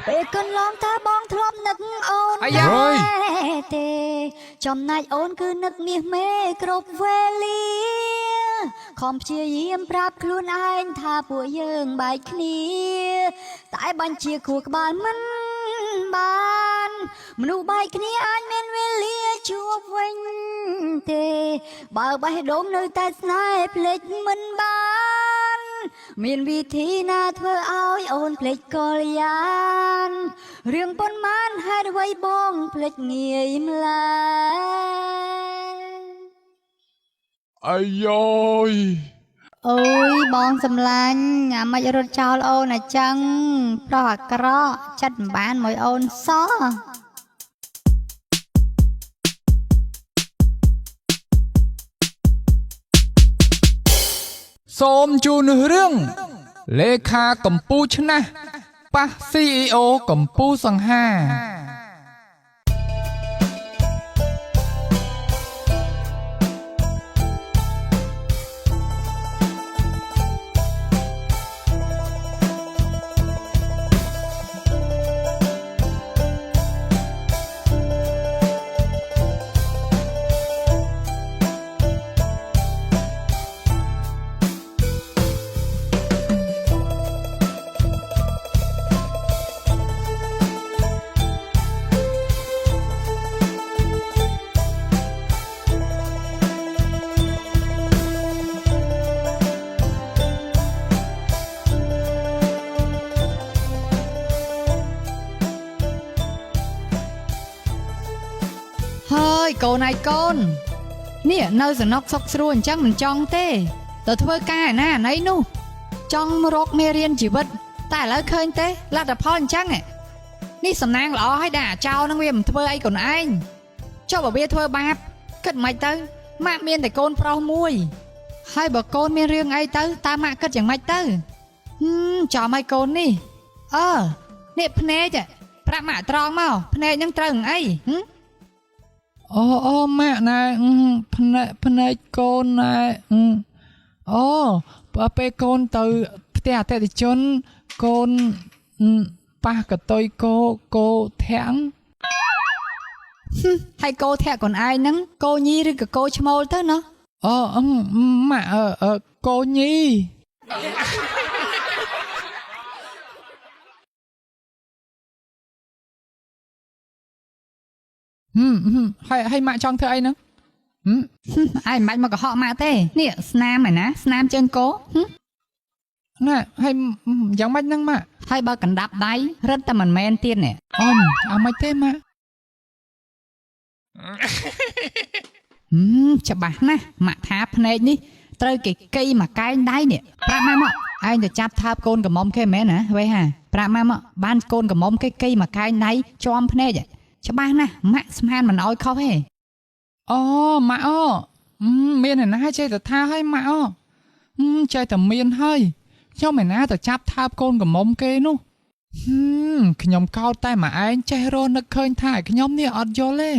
ពេលកូនឡងថាបងធ្លាប់នឹកអូន អាយ៉ា ទេចំណែកអូនគឺនឹកមាសមេគ្រប់វេលាខំព្យាយាមប្រាប់ខ្លួនឯងថាពួកយើងបែកគ្នាតែបញ្ជាខួរក្បាលមិនបានមនុស្សបែកគ្នាអាចមានវេលាជួបវិញទេបើបេះដូងនៅតែស្នេហ៍ភ្លេចមិនបានមានវិធីណាធ្វើឲ្យអូនភ្លេចកលយានរឿងប៉ុន្មានហេតុអ្វីបងភ្លេចងាយម្ល៉េះ អាយ៉យ អូយបងសំឡាញ់អាមិនរត់ចោលអូនអាចឹងប្រោះអាក្រក់ចិត្តមិនបានមួយអូនសោះ សូមជូនរឿងលេខាកម្ពុជាឆ្នះប៉ះ CEO កម្ពុជាសង្ហា ហើយកូនឯងកូននេះនៅសំណុកសុកស្រួលអញ្ចឹងមិនចង់ទេទៅធ្វើការឯណាណៃនោះចង់រកមេរៀនជីវិតតែឥឡូវឃើញទេលទ្ធផលអញ្ចឹងនេះសំណាងល្អហើយដែរចៅនឹងវាមិនធ្វើអីកូនឯងចុះបើវាធ្វើបាបគិតមិនទៅម៉ាក់មានតែកូនប្រុសមួយហើយបើកូនមានរឿងអីទៅតើម៉ាក់គិតយ៉ាងម៉េចទៅចំឲ្យកូននេះនេះភ្នែកប្រាប់ម៉ាក់ត្រង់មកភ្នែកនឹងត្រូវនឹងអី អូម៉ាក់ណែភ្នែកកូនណែអូបើពេលកូនទៅផ្ទះអតិថិជនកូនប៉ះកតុយកគោធាំង ហើយកោធាក់កូនឯងហ្នឹងកោញីឬក៏កោឈ្មោលទៅណោះ អូម៉ាក់កូនញីហើយម៉ាក់ចង់ធ្វើអីហ្នឹង ឯងមិនបាច់មកកុហកម៉ាក់ទេនេះស្នាមឯណាស្នាមជើងកោ ណែហើយយ៉ាងម៉េចហ្នឹងម៉ាក់ ហើយបើកណ្ដាប់ដៃរឹតតែមិនមែនទៀតនេះ អូនអាម៉េចទេម៉ាក់ ច្បាស់ណាស់ម៉ាក់ថាភ្នែកនេះត្រូវគេកៃមកកែងដៃនេះប្រាប់ម៉ាក់មកឯងទៅចាប់ថើបកូនកំមុំគេមែនណាវ៉េហាប្រាប់ម៉ាក់មកបានកូនកំមុំគេកៃមកកែងដៃជាប់ភ្នែកច្បាស់ណាស់ម៉ាក់ស្មានមិនអោយខុសទេ អូម៉ាក់អូមានឯណាចេះតែថាឲ្យម៉ាក់អូចេះតែមានហើយខ្ញុំឯណាទៅចាប់ថើបកូនកំមុំគេនោះខ្ញុំកោតតែមកឯងចេះរនឹកឃើញថាឲ្យខ្ញុំនេះអត់យល់ទេ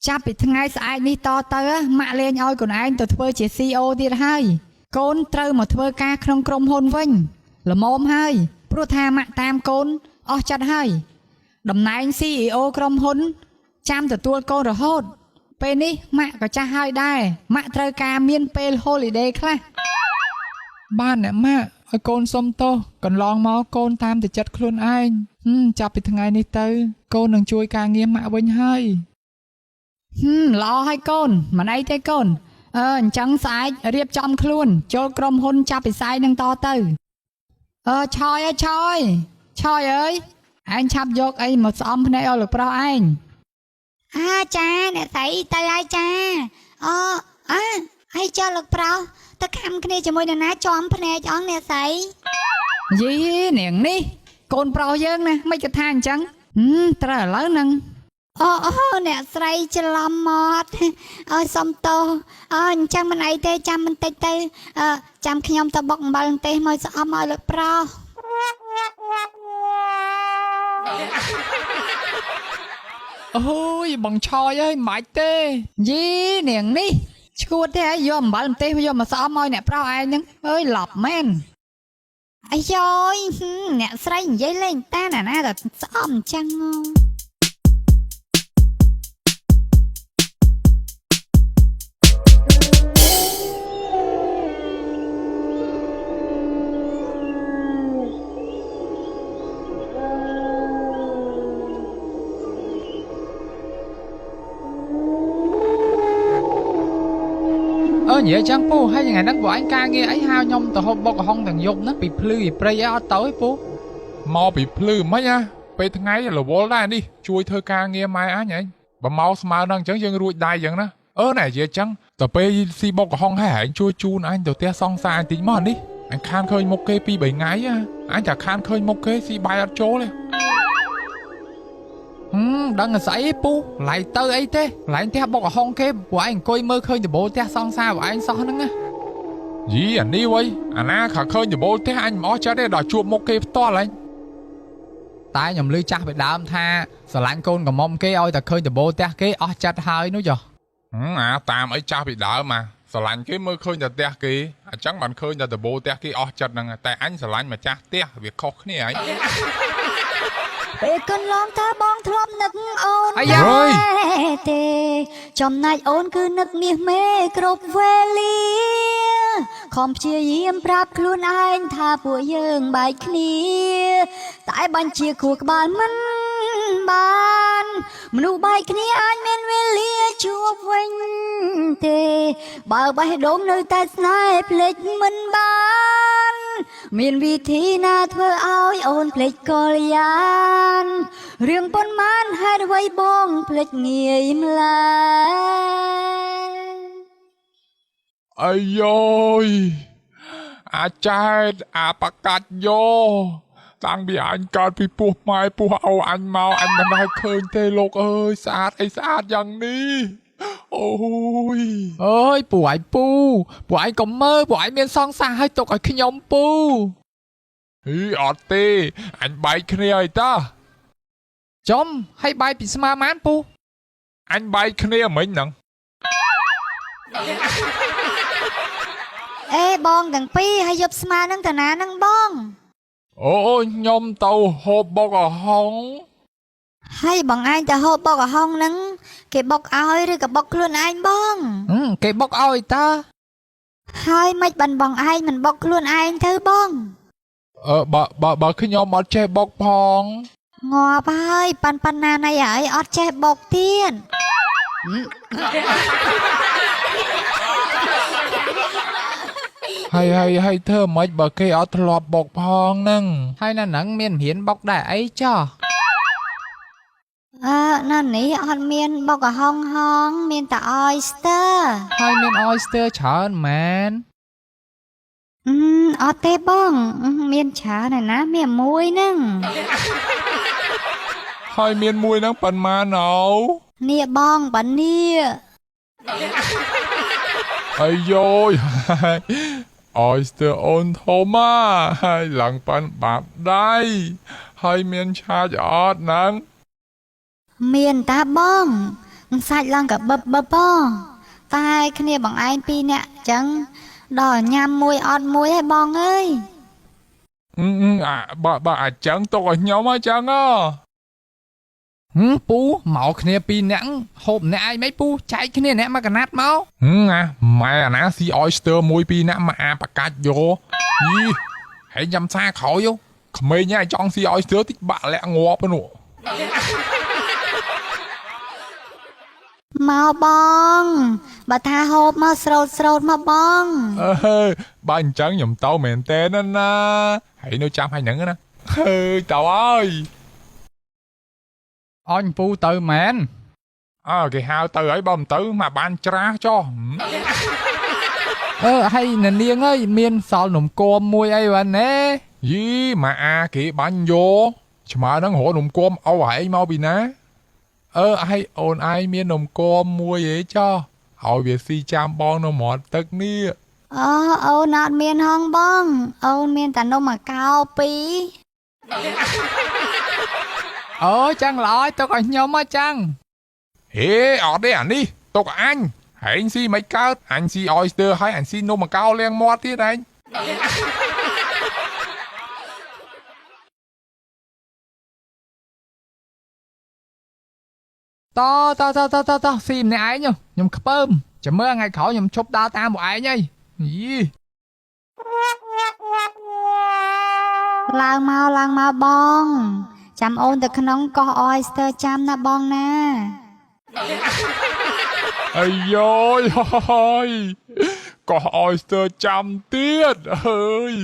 ចាប់ពីថ្ងៃស្អែកនេះតទៅម៉ាក់លេងឲ្យកូនឯងទៅធ្វើជា CEO ទៀតហើយកូនត្រូវមកធ្វើការក្នុងក្រុមហ៊ុនវិញល្មមហើយព្រោះថាម៉ាក់តាមកូនអស់ចិត្តហើយតំណែង CEO ក្រុមហ៊ុនចាំទទួលកូនរហូតពេលនេះម៉ាក់ក៏ចាស់ហើយដែរម៉ាក់ត្រូវការមានពេល holiday ខ្លះ បានអ្នកម៉ាក់ឲ្យកូនសុំទោសកន្លងមកកូនតាមតែចិត្តខ្លួនឯងចាប់ពីថ្ងៃនេះទៅកូននឹងជួយការងារម៉ាក់វិញហើយ ល្អហើយកូនមិនអីទេកូនអញ្ចឹងស្អែករៀបចំខ្លួនចូលក្រុមហ៊ុនចាប់ពិស័យនឹងតទៅឆយអើយឆយអើយឯងឆាប់យកអីមកស្អំភ្នែកឲ្យលោកប្រុសឯងចាអ្នកស្រីទៅហើយចាហើយចុះលោកប្រុសទៅខំគ្នាជាមួយនរណាចំភ្នែកអងអ្នកស្រីយីនាងនេះកូនប្រុសយើងណាមិនគិតថាអញ្ចឹងត្រូវឥឡូវហ្នឹង អូអ្នកស្រីច្រឡំមកអើយសុំទោសអញ្ចឹងមិនអីទេចាំបន្តិចទៅចាំខ្ញុំទៅបុកអំបិលទេសមកស្អប់ឲ្យលោកប្រុស អូយបងឆយអើយមិនបាច់ទេ យីនាងនេះឈួតទេហើយយកអំបិលទេសយកមកស្អប់ឲ្យអ្នកប្រុសឯងហ្នឹងអើយឡប់មែន អាយយអ្នកស្រីនិយាយលេងតាណាណាតែស្អប់អញ្ចឹងនិយាយចឹងពូហើយថ្ងៃហ្នឹងពួកអញការងារអីហៅខ្ញុំទៅហូបបុកកំហុងទាំងយប់ហ្នឹងពីភ្លឺពីព្រៃអីអត់ទៅឯពូមកពីភ្លឺមិនណាពេលថ្ងៃរវល់ដែរនេះជួយធ្វើការងារម៉ែអញហ៎បើមកស្មើនឹងអញ្ចឹងយើងរួចដៃអញ្ចឹងណាណែនិយាយចឹងទៅពេលស៊ីបុកកំហុងហើយហែងជួយជូនអញទៅផ្ទះសង្សារអញតិចមកនេះអញខានឃើញមុខគេ2 3ថ្ងៃអញតែខានឃើញមុខគេស៊ីបាយអត់ចូលទេដឹងស្អីពូឡៃទៅអីទេឡៃផ្ទះបុកកំហុងគេពួកឯងអង្គុយមើលឃើញដបូលផ្ទះសង្សារពួកឯងសោះហ្នឹងណាយីអានេះវ៉ៃអាណាខើឃើញដបូលផ្ទះអញមិនអស់ចិត្តទេដល់ជួបមុខគេផ្ទាល់ហើយតែខ្ញុំលឺចាស់ពីដើមថាស្រឡាញ់កូនកំមុំគេឲ្យតែឃើញដបូលផ្ទះគេអស់ចិត្តហើយនោះចុះអាតាមអីចាស់ពីដើមមកស្រឡាញ់គេមើលឃើញតែផ្ទះគេអញ្ចឹងបានឃើញតែដបូលផ្ទះគេអស់ចិត្តហ្នឹងតែអញស្រឡាញ់ម្ចាស់ផ្ទះវាខុសគ្នាហើយពេលកន្លងថាបងធ្លាប់នឹកអូនទេចំណែកអូនគឺនឹកមាសមេគ្រប់វេលាខំព្យាយាមប្រាប់ខ្លួនឯងថាពួកយើងបែកគ្នាតែបាញ់ជាខួរក្បាលមិនបានមនុស្សបែកគ្នាអាចមានវេលាជួបវិញទេបើបេះដូងនៅតែស្នេហ៍ភ្លេចមិនបានមានវិធីណាធ្វើឲ្យអូនភ្លេចកលយានរឿងប៉ុន្មានហេតុអ្វីបងភ្លេចងាយម្ល៉េះអាយយអាចែតអាបកាច់យោតាំងពីអញកើតពីពោះម៉ែពោះឪអញមកអញមិនដែលឃើញទេលោកអើយស្អាតអីស្អាតយ៉ាងនេះអូយអើយពួកឯងពួកឯងកុំមើលពួកឯងមានសង្សារឲ្យទុកឲ្យខ្ញុំពូអីអត់ទេអញបែកគ្នាអីតាចំឲ្យបែកពីស្មើម៉ានពូអញបែកគ្នាមិញហ្នឹងអេបងទាំងពីរឲ្យយប់ស្មើនឹងតាណានឹងបងអូខ្ញុំទៅហូបបុកកំហុងហើយបងឯងទៅហូបបុកកំហុងហ្នឹងគេបុកឲ្យឬក៏បុកខ្លួនឯងបងគេបុកឲ្យតាហើយមិនបានបងឯងមិនបុកខ្លួនឯងទៅបងបើខ្ញុំអត់ចេះបុកផងងាប់ហើយប៉ាន់ណាណៃហើយអត់ចេះបុកទៀតហើយធ្វើមិនបើគេអត់ធ្លាប់បុកផងហ្នឹងហើយនៅហ្នឹងមានរៀនបុកដែរអីចោះនៅនេះអត់មានបុកកំហុងហងមានតែ oyster ហើយមាន oyster ច្រើនមែនអត់ទេបងមានច្រើនឯណាមានមួយហ្នឹងហើយមានមួយហ្នឹងប៉ុន្មាននេះបងប៉ានេះអាយយoyster អូនធំហើយឡើងប៉ាន់បាប់ដៃហើយមានឆាចអត់ហ្នឹងមានតាបងសាច់ឡើងក៏បបងតែគ្នាបងឯង2នាក់ចឹងដល់ញ៉ាំមួយអត់មួយហើយបងអើយបើអាចចឹងទុកឲ្យខ្ញុំហើយចឹងពូមកគ្នា2នាក់ហូបម្នាក់ឯងមិនពូចែកគ្នាអ្នកមកកណាត់មកម៉ែអាណាស៊ី oyster 1 2នាក់មកអាបកាច់យកយីហើយញ៉ាំសាក្រោយក្មេងឯងចង់ស៊ី oyster តិចបាក់លាក់ងាប់នោះមកបងបើថាហូបមកស្រោតមកបងបើអញ្ចឹងខ្ញុំទៅមែនតើណាហើយនៅចាំឲ្យហ្នឹងណាទៅហើយអញពូទៅមែនគេហៅទៅហើយបើមិនទៅមកបានច្រាសចុះហើយនាងអើយមានសល់នំគមមួយអីវ៉ាណែយីមកអាគេបាញ់យកឆ្មាហ្នឹងរកនំគមឲ្យហែងមកពីណាឲ្យអូនឯងមាននំគមមួយអីចុះឲ្យវាស៊ីចាំបងនៅមាត់ទឹកនេះអូនអត់មានហងបងអូនមានតែនំអាកោ2ចឹងឡើយទុកឲ្យខ្ញុំមកចឹងហេអត់ទេអានេះទុកអញហែងស៊ីមិនកើតអញស៊ី oyster ហើយអញស៊ីនំអាកោលាងមាត់ទៀតឯង តស៊ីម្នាក់ឯងខ្ញុំខ្ពើមចាំមើលថ្ងៃក្រោយខ្ញុំឈប់ដើរតាមពួកឯងហីយី ឡើងមកបងចាំអូនទៅក្នុងកោះ Oyster ចាំណាបងណា អាយយហើយកោះ Oyster ចាំទៀតអើយ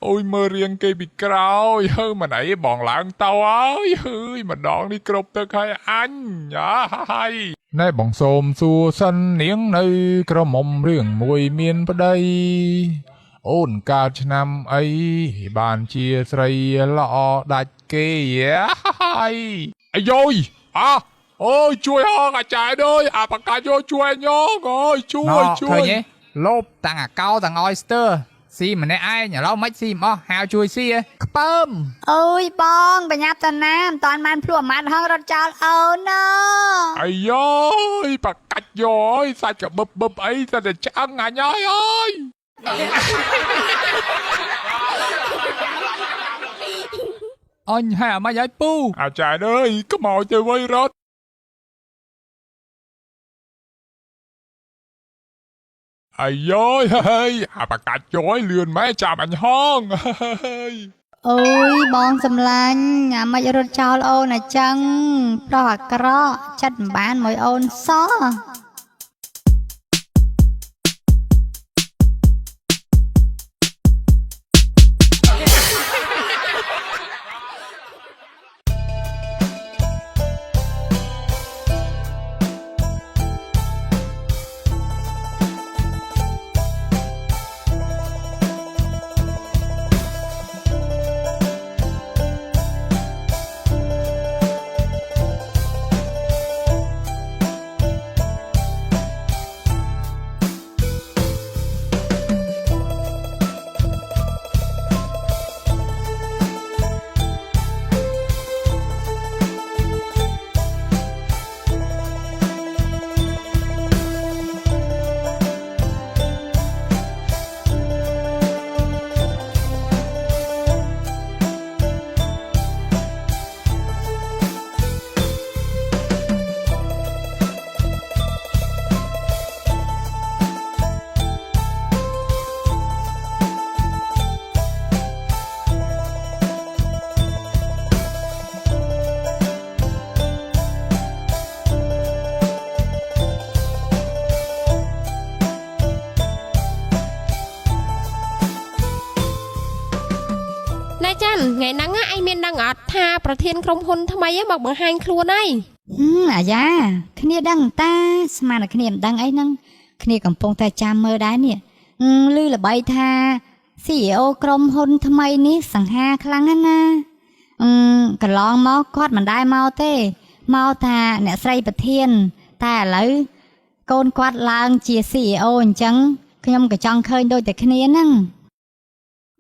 អូយមើលរៀងគេពីក្រោយហើយមិនអីបងឡើងទៅហើយហើយម្ដងនេះគ្រប់ទឹកហើយអញហើយណែបងសូមសួរសិននាងនៅក្រមុំរឿងមួយមានប្តីអូនកើតឆ្នាំអីបានជាស្រីល្អដាច់គេហើយអាយយអូយជួយហងអាចារ្យអើយអាបកាយោជួយញងអើយជួយជួយ លោបតាំងអាកោតាំង Oyster ស៊ីម្នាក់ឯងឥឡូវមិនស៊ីមិនអស់ហៅជួយស៊ីខ្ពើម អើយបងបញ្ញាប់តាណាមិនតាន់បានភ្លក់អាម៉ាត់ហងរត់ចោលអូនណូ អាយយបកាច់យោអើយសាច់កបឹបអីតែឆ្អឹងអញហើយអើយ អញហៅមិនឲ្យពូ អាចារ្យអើយខ្មោចទៅវៃរត់អាយយហើយអាបកាច់យោអើយលឿនម៉ែចាំអញហងហើយ អូយបងសំឡាញ់អាមិនរត់ចោលអូនអាចឹងប្រុសអាក្រក់ចិត្តមិនបានមួយអូនសោះ ថ្ងៃហ្នឹងឯងមានដឹងអត់ថាប្រធានក្រុមហ៊ុនថ្មីមកបង្ហាញខ្លួនហើយ អាយ៉ាគ្នាដឹងតាស្មានតែគ្នាមិនដឹងអីហ្នឹងគ្នាកំពុងតែចាំមើលដែរនេះឮល្បីថា CEO ក្រុមហ៊ុនថ្មីនេះសង្ហាខ្លាំងណាស់កន្លងមកគាត់មិនដែរមកទេមកថាអ្នកស្រីប្រធានតែឥឡូវកូនគាត់ឡើងជា CEO អញ្ចឹងខ្ញុំក៏ចង់ឃើញដូចតែគ្នាហ្នឹង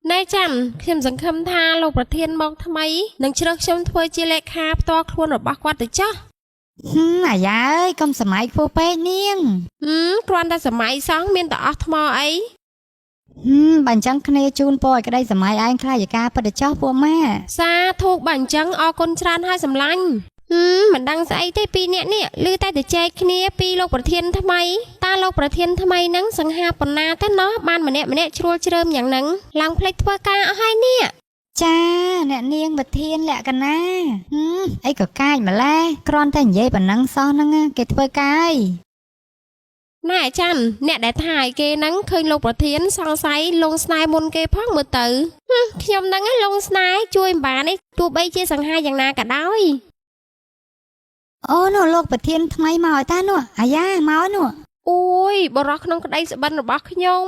ណែចាំខ្ញុំសង្ឃឹមថាលោកប្រធានមកថ្មីនឹងជ្រើសខ្ញុំធ្វើជាលេខាផ្ទាល់ខ្លួនរបស់គាត់ទៅចុះ អាយ៉ាអើយកុំសម័យខ្ពស់ពេកនាង គ្រាន់តែសម័យសោះមានតែអស់ថ្មអី បើអញ្ចឹងគ្នាជូនពរឲ្យក្តីសម័យឯងខ្លាចការពិតទៅចុះពួកម៉ា សាធុបើអញ្ចឹងអរគុណច្រើនហើយសម្លាញ់មិនដឹងស្អីទេពីរនាក់នេះឮតែទៅចែកគ្នាពីលោកប្រធានថ្មីតើលោកប្រធានថ្មីហ្នឹងសង្ហាប៉ុណ្ណាទៅណោះបានម្នាក់ជ្រួលជ្រើមយ៉ាងហ្នឹងឡើងផ្លេចធ្វើការអស់ហើយនេះ ចាអ្នកនាងប្រធានលក្ខណាអីក៏កាចម្ល៉េះគ្រាន់តែនិយាយប៉ុណ្ណឹងសោះហ្នឹងគេធ្វើការហើយ ណែចាំអ្នកដែលថាឲ្យគេហ្នឹងឃើញលោកប្រធានសង្ស័យលងស្នេហ៍មុនគេផងមើលទៅខ្ញុំហ្នឹងឯងលងស្នេហ៍ជួយមិនបានទេទោះបីជាសង្ហាយ៉ាងណាក៏ដោយ អូនោះលោកប្រធានថ្មីមកតានោះអាយ៉ាមកនោះ អូយបរោះក្នុងក្តីស្បិនរបស់ខ្ញុំ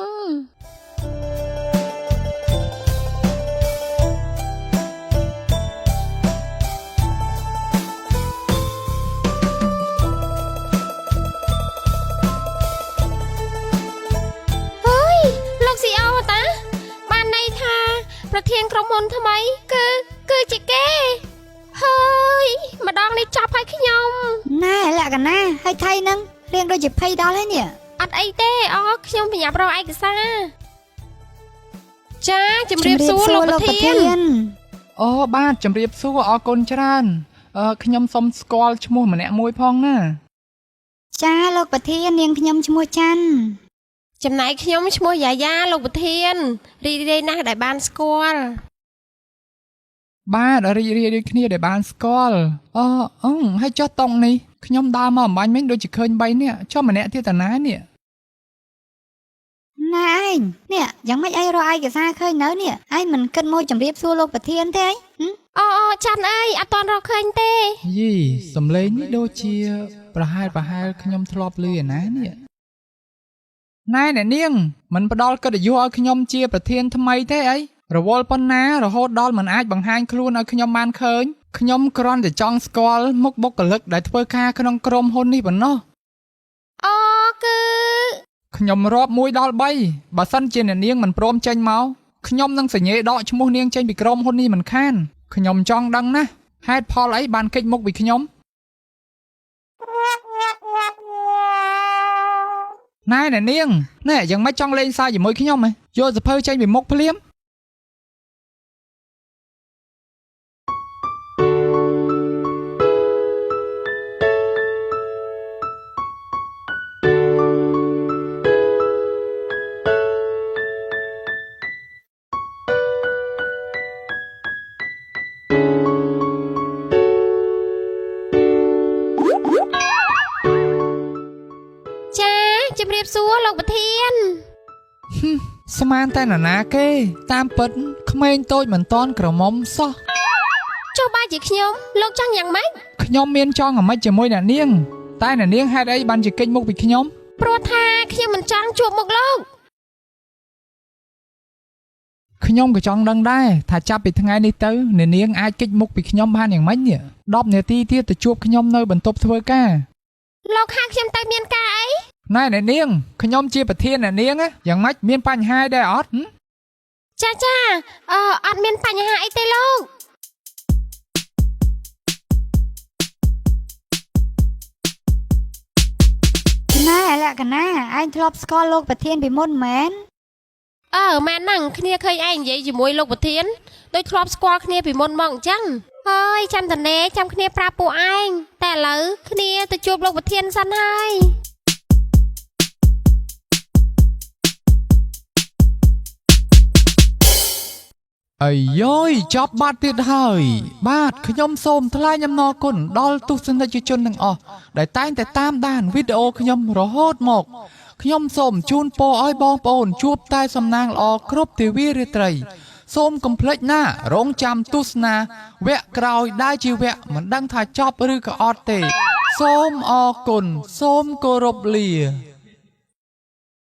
លោកស៊ីអូតាបានន័យថាប្រធានក្រុមហ៊ុនថ្មីគឺជាគេហើយម្ដងនេះចាប់ឲ្យខ្ញុំ ណែលក្ខណាហើយថៃហ្នឹងរៀងដូចជាភ័យដល់ហើយនេះ អត់អីទេខ្ញុំបញ្ញាប់រកឯកសារចាជំរាបសួរលោកប្រធាន អូបាទជំរាបសួរអរគុណច្រើន ខ្ញុំសុំស្គាល់ឈ្មោះម្នាក់មួយផងណា ចាលោកប្រធាននាងខ្ញុំឈ្មោះច័ន្ទ ចំណែកខ្ញុំឈ្មោះយ៉ាយ៉ាលោកប្រធានរីករាយណាស់ដែលបានស្គាល់ បាទរីករាយដូចគ្នាដែលបានស្គាល់ហើយចុះតុងនេះខ្ញុំដើរមកអំបញ្ញមិញដូចជាឃើញ3នាក់ចុះម្នាក់ទៀតតាណានេះ ណែឯងនេះយ៉ាងម៉េចឯងរកឯកសារឃើញនៅនេះឯងមិនគិតមកជម្រាបសួរលោកប្រធានទេអី អូច័ន្ទអើយអត់ទាន់រកឃើញទេ យីសំឡេងនេះដូចជាប្រហែលខ្ញុំធ្លាប់ឮឯណានេះណែអ្នកនាងមិនផ្ដល់កិត្តិយសឲ្យខ្ញុំជាប្រធានថ្មីទេអីរវល់ប៉ុណ្ណារហូតដល់មិនអាចបង្ហាញខ្លួនឲ្យខ្ញុំបានឃើញខ្ញុំគ្រាន់តែចង់ស្គាល់មុខបុគ្គលិកដែលធ្វើការក្នុងក្រុមហ៊ុននេះប៉ុណ្ណោះ អូគឺ ខ្ញុំរាប់1ដល់3បើសិនជាអ្នកនាងមិនព្រមចេញមកខ្ញុំនឹងសញ្ញេដកឈ្មោះនាងចេញពីក្រុមហ៊ុននេះមិនខានខ្ញុំចង់ដឹងណាស់ហេតុផលអីបានគេចមុខពីខ្ញុំណែអ្នកនាងណែយ៉ាងម៉េចចង់លេងសើចជាមួយខ្ញុំហ៎យកសភៅចេញពីមុខភ្លាម ចាជំរាបសួរលោកប្រធាន ស្មានតែនរណាគេតាមពិតក្មេងតូចមិនតន់ក្រមុំសោះ ចុះបាយជាខ្ញុំលោកចង់យ៉ាងម៉េច ខ្ញុំមានចង់អាម៉េចជាមួយអ្នកនាងតែអ្នកនាងហេតុអីបានជាគេចមុខពីខ្ញុំ ព្រោះថាខ្ញុំមិនចង់ជួបមុខលោក ខ្ញុំក៏ចង់ដឹងដែរថាចាប់ពីថ្ងៃនេះទៅអ្នកនាងអាចគេចមុខពីខ្ញុំបានយ៉ាងម៉េចនេះ10នាទីទៀតទៅជួបខ្ញុំនៅបន្ទប់ធ្វើការ លោកហៅខ្ញុំទៅមានការអី ណែអ្នកនាងខ្ញុំជាប្រធានអ្នកនាងយ៉ាងម៉េចមានបញ្ហាដែរអត់ ចាអត់មានបញ្ហាអីទេលោក ណែលក្ខណៈឯងធ្លាប់ស្គាល់លោកប្រធានពីមុនមែន មែនហ្នឹងគ្នាឃើញឯងនិយាយជាមួយលោកប្រធានដូចធ្លាប់ស្គាល់គ្នាពីមុនមកអញ្ចឹងហើយចាំតនេចាំគ្នាប្រាប់ពួកឯងតែឥឡូវគ្នាទៅជួបលោកប្រធានសិនហើយ អាយយចប់បាត់ទៀតហើយបាទខ្ញុំសូមថ្លែងអំណរគុណដល់ទស្សនិកជនទាំងអស់ដែលតែងតែតាមដានវីដេអូខ្ញុំរហូតមកខ្ញុំសូមជូនពរឲ្យបងប្អូនជួបតែសំណាងល្អគ្រប់ទិវារាត្រីសូមកុំភ្លេចណារងចាំទស្សនាវគ្គក្រោយដែលជាវគ្គមិនដឹងថាចប់ឬក៏អត់ទេសូមអរគុណសូមគោរពលា